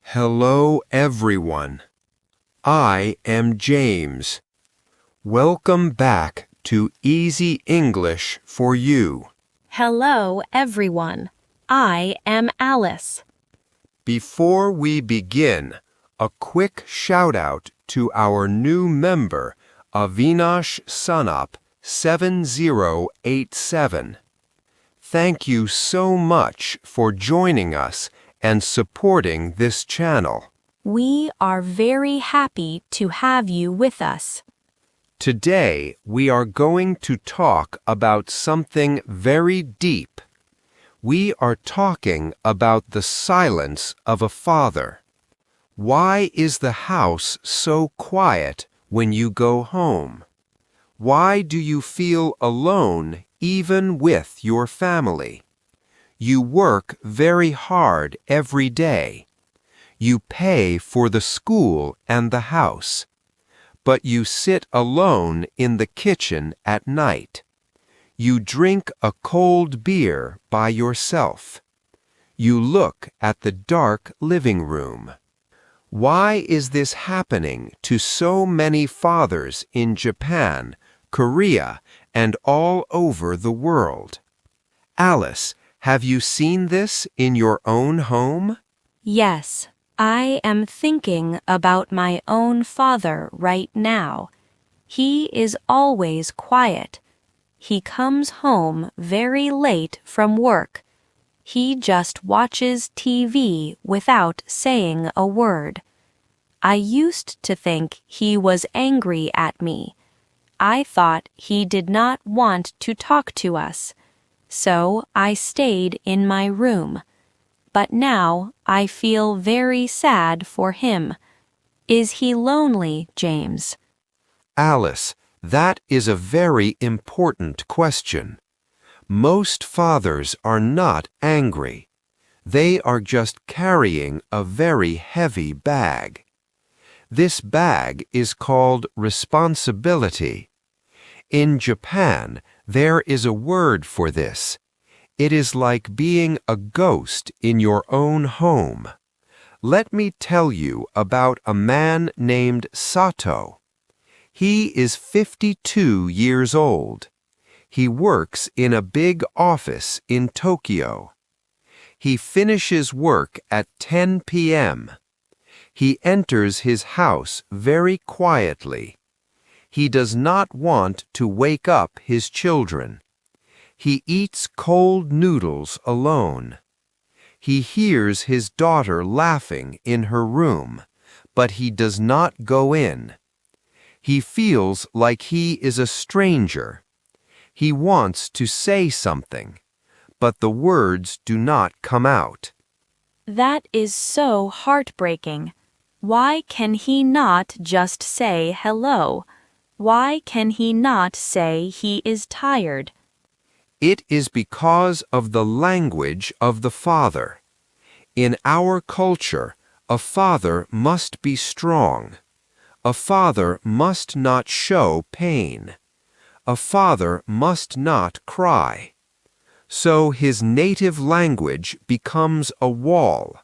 Hello, everyone. I am James. Welcome back to Easy English for You. Hello, everyone. I am Alice. Before we begin, a quick shout-out to our new member, Avinash Sanup 7087. Thank you so much for joining us and supporting this channel. We are very happy to have you with us. Today, we are going to talk about something very deep. We are talking about the silence of a father. Why is the house so quiet when you go home? Why do you feel alone even with your family? You work very hard every day. You pay for the school and the house. But you sit alone in the kitchen at night. You drink a cold beer by yourself. You look at the dark living room. Why is this happening to so many fathers in Japan, Korea, and all over the world? Alice, have you seen this in your own home? Yes, I am thinking about my own father right now. He is always quiet. He comes home very late from work. He just watches TV without saying a word. I used to think he was angry at me. I thought he did not want to talk to us, so I stayed in my room. But now I feel very sad for him. Is he lonely, James? Alice, that is a very important question. Most fathers are not angry. They are just carrying a very heavy bag. This bag is called responsibility. In Japan, there is a word for this. It is like being a ghost in your own home. Let me tell you about a man named Sato. He is 52 years old. He works in a big office in Tokyo. He finishes work at 10 p.m. He enters his house very quietly. He does not want to wake up his children. He eats cold noodles alone. He hears his daughter laughing in her room, but he does not go in. He feels like he is a stranger. He wants to say something, but the words do not come out. That is so heartbreaking. Why can he not just say hello? Why can he not say he is tired? It is because of the language of the father. In our culture, a father must be strong. A father must not show pain. A father must not cry. So his native language becomes a wall.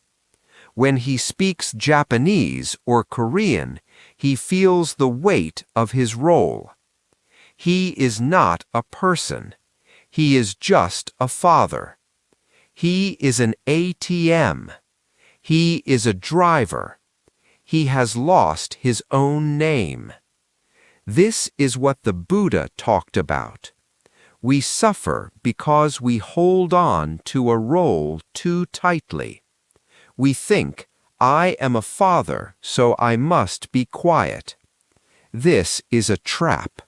When he speaks Japanese or Korean, he feels the weight of his role. He is not a person. He is just a father. He is an ATM. He is a driver. He has lost his own name. This is what the Buddha talked about. We suffer because we hold on to a role too tightly. We think, I am a father, so I must be quiet. This is a trap.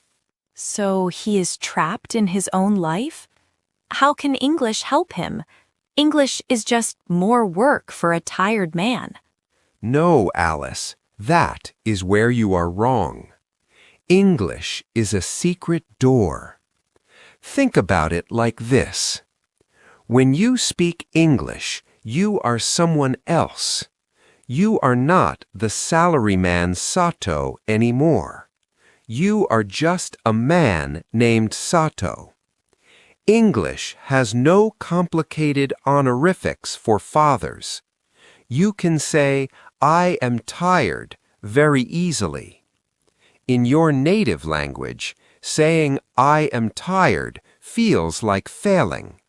So he is trapped in his own life? How can English help him? English is just more work for a tired man. No, Alice, that is where you are wrong. English is a secret door. Think about it like this. When you speak English, you are someone else. You are not the salaryman Sato anymore. You are just a man named Sato. English has no complicated honorifics for fathers. You can say, I am tired, very easily. In your native language, saying I am tired feels like failing.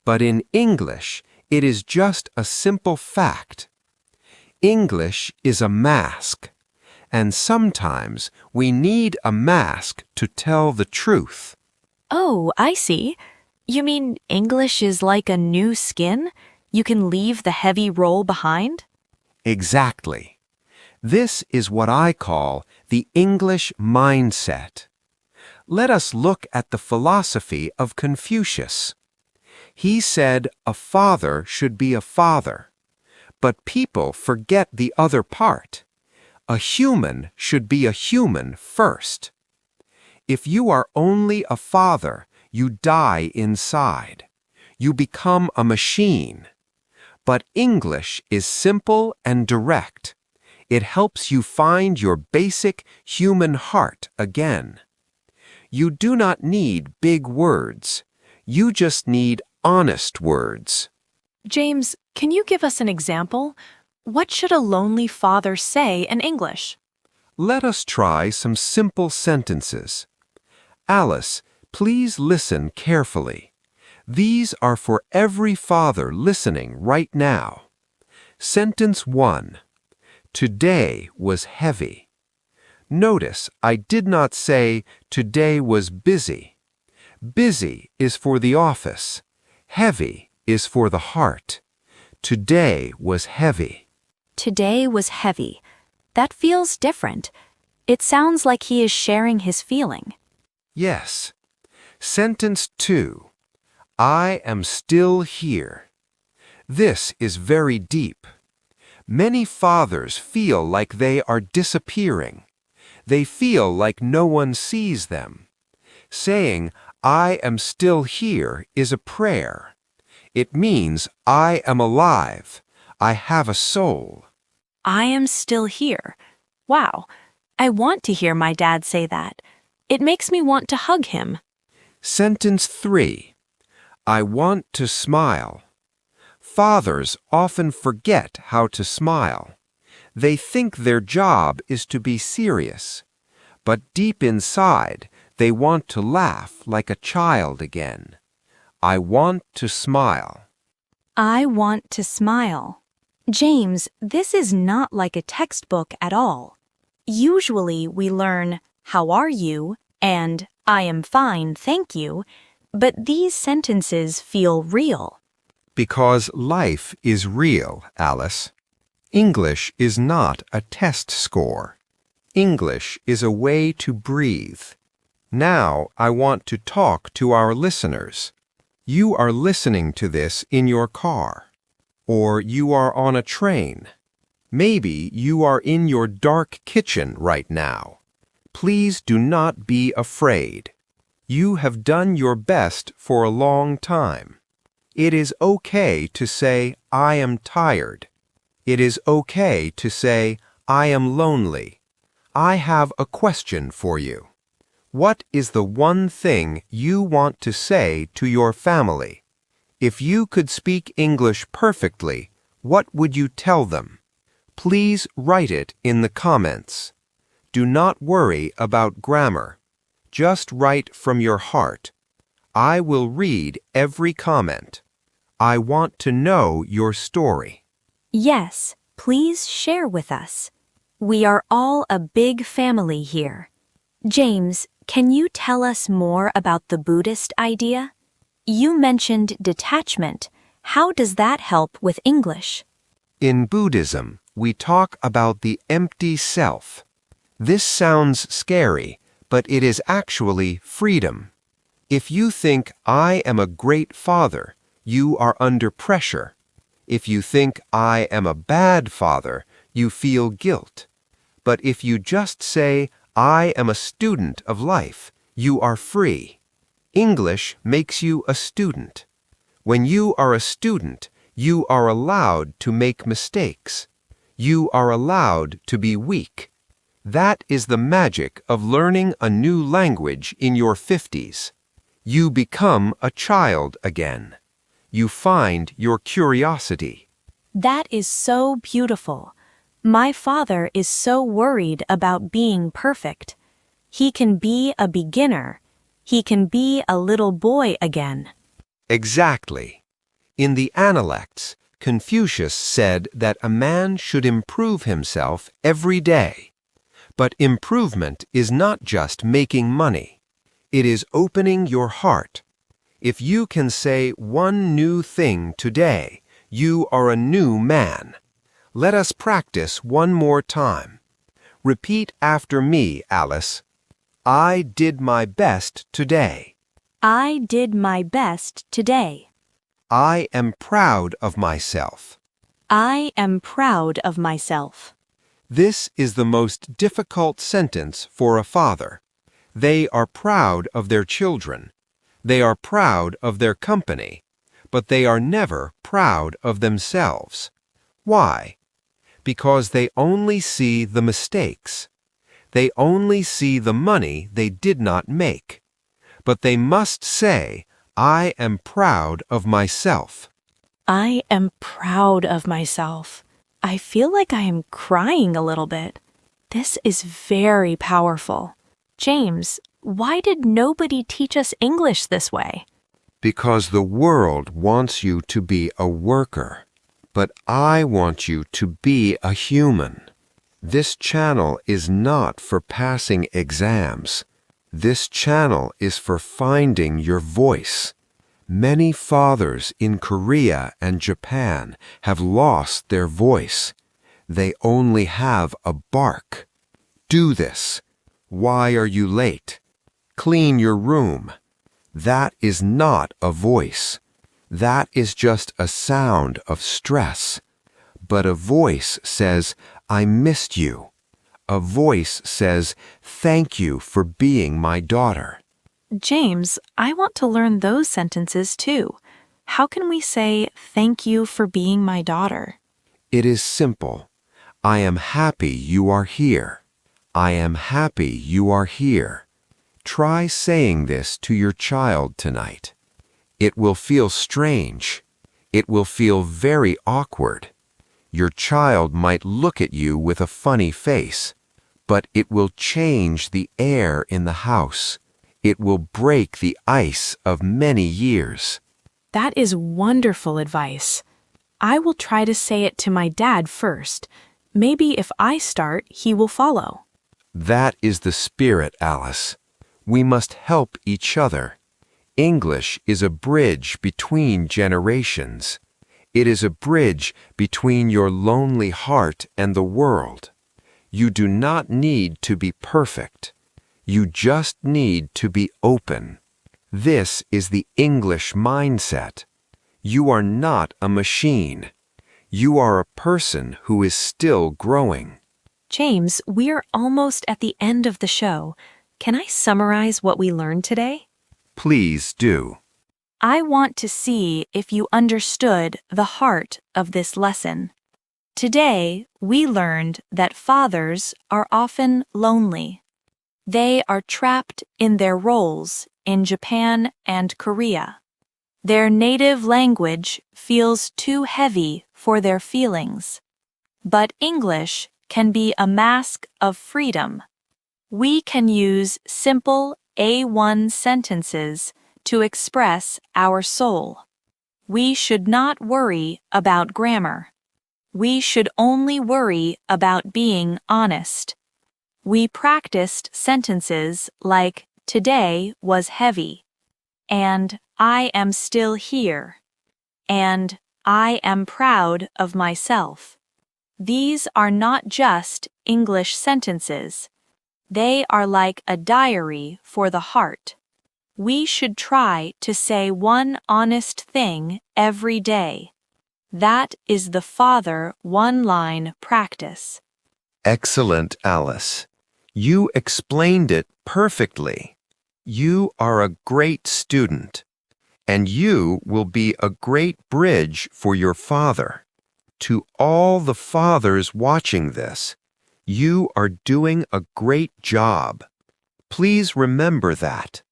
But in English, it is just a simple fact. English is a mask, and sometimes we need a mask to tell the truth. Oh, I see. You mean English is like a new skin? You can leave the heavy role behind? Exactly. This is what I call the English mindset. Let us look at the philosophy of Confucius. He said a father should be a father, but people forget the other part. A human should be a human first. If you are only a father, you die inside. You become a machine. But English is simple and direct. It helps you find your basic human heart again. You do not need big words. You just need honest words. James, can you give us an example? What should a lonely father say in English? Let us try some simple sentences. Alice, please listen carefully. These are for every father listening right now. Sentence 1. Today was heavy. Notice I did not say today was busy. Busy is for the office. Heavy is for the heart. Today was heavy. Today was heavy. That feels different. It sounds like he is sharing his feeling. Yes. Sentence 2. I am still here. This is very deep. Many fathers feel like they are disappearing. They feel like no one sees them. Saying, I am still here is a prayer. It means I am alive. I have a soul. I am still here. Wow. I want to hear my dad say that. It makes me want to hug him. Sentence 3. I want to smile. Fathers often forget how to smile. They think their job is to be serious. But deep inside, they want to laugh like a child again. I want to smile. I want to smile. James, this is not like a textbook at all. Usually we learn, how are you? And I am fine, thank you. But these sentences feel real. Because life is real, Alice. English is not a test score. English is a way to breathe. Now I want to talk to our listeners. You are listening to this in your car. Or you are on a train. Maybe you are in your dark kitchen right now. Please do not be afraid. You have done your best for a long time. It is okay to say, I am tired. It is okay to say, I am lonely. I have a question for you. What is the one thing you want to say to your family? If you could speak English perfectly, what would you tell them? Please write it in the comments. Do not worry about grammar. Just write from your heart. I will read every comment. I want to know your story. Yes, please share with us. We are all a big family here. James, can you tell us more about the Buddhist idea? You mentioned detachment. How does that help with English? In Buddhism, we talk about the empty self. This sounds scary, but it is actually freedom. If you think, I am a great father, you are under pressure. If you think, I am a bad father, you feel guilt. But if you just say, I am a student of life, you are free. English makes you a student. When you are a student, you are allowed to make mistakes. You are allowed to be weak. That is the magic of learning a new language in your 50s. You become a child again. You find your curiosity. That is so beautiful. My father is so worried about being perfect. He can be a beginner. He can be a little boy again. Exactly. In the Analects, Confucius said that a man should improve himself every day. But improvement is not just making money. It is opening your heart. If you can say one new thing today, you are a new man. Let us practice one more time. Repeat after me, Alice. I did my best today. I did my best today. I am proud of myself. I am proud of myself. This is the most difficult sentence for a father. They are proud of their children. They are proud of their company, but they are never proud of themselves. Why? Because they only see the mistakes. They only see the money they did not make. But they must say, I am proud of myself. I am proud of myself. I feel like I am crying a little bit. This is very powerful. James, why did nobody teach us English this way? Because the world wants you to be a worker, but I want you to be a human. This channel is not for passing exams. This channel is for finding your voice. Many fathers in Korea and Japan have lost their voice. They only have a bark. Do this. Why are you late? Clean your room. That is not a voice. That is just a sound of stress. But a voice says, I missed you. A voice says, thank you for being my daughter. James, I want to learn those sentences too. How can we say, thank you for being my daughter? It is simple. I am happy you are here. I am happy you are here. Try saying this to your child tonight. It will feel strange. It will feel very awkward. Your child might look at you with a funny face, but it will change the air in the house. It will break the ice of many years. That is wonderful advice. I will try to say it to my dad first. Maybe if I start, he will follow. That is the spirit, Alice. We must help each other. English is a bridge between generations. It is a bridge between your lonely heart and the world. You do not need to be perfect. You just need to be open. This is the English mindset. You are not a machine. You are a person who is still growing. James, we're almost at the end of the show. Can I summarize what we learned today? Please do. I want to see if you understood the heart of this lesson. Today, we learned that fathers are often lonely. They are trapped in their roles in Japan and Korea. Their native language feels too heavy for their feelings. But English can be a mask of freedom. We can use simple A1 sentences to express our soul. We should not worry about grammar. We should only worry about being honest. We practiced sentences like, today was heavy, and I am still here, and I am proud of myself. These are not just English sentences. They are like a diary for the heart. We should try to say one honest thing every day. That is the father one-line practice. Excellent, Alice. You explained it perfectly. You are a great student, and you will be a great bridge for your father. To all the fathers watching this, you are doing a great job. Please remember that.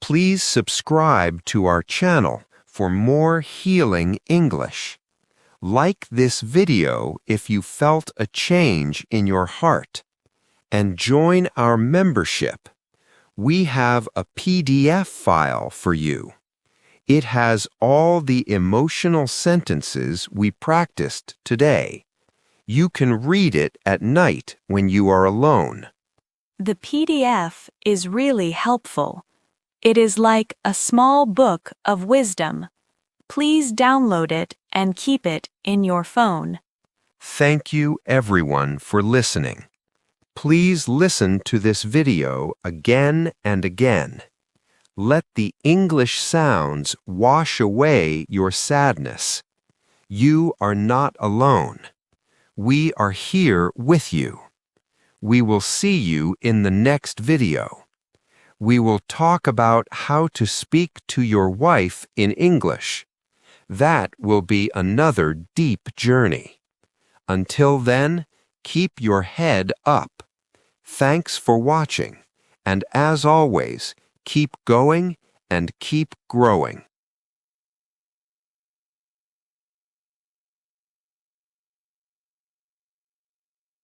Please subscribe to our channel for more healing English. Like this video if you felt a change in your heart, and join our membership. We have a PDF file for you. It has all the emotional sentences we practiced today. You can read it at night when you are alone. The PDF is really helpful. It is like a small book of wisdom. Please download it and keep it in your phone. Thank you everyone for listening. Please listen to this video again and again. Let the English sounds wash away your sadness. You are not alone. We are here with you. We will see you in the next video. We will talk about how to speak to your wife in English. That will be another deep journey. Until then, keep your head up. Thanks for watching, and as always, keep going and keep growing.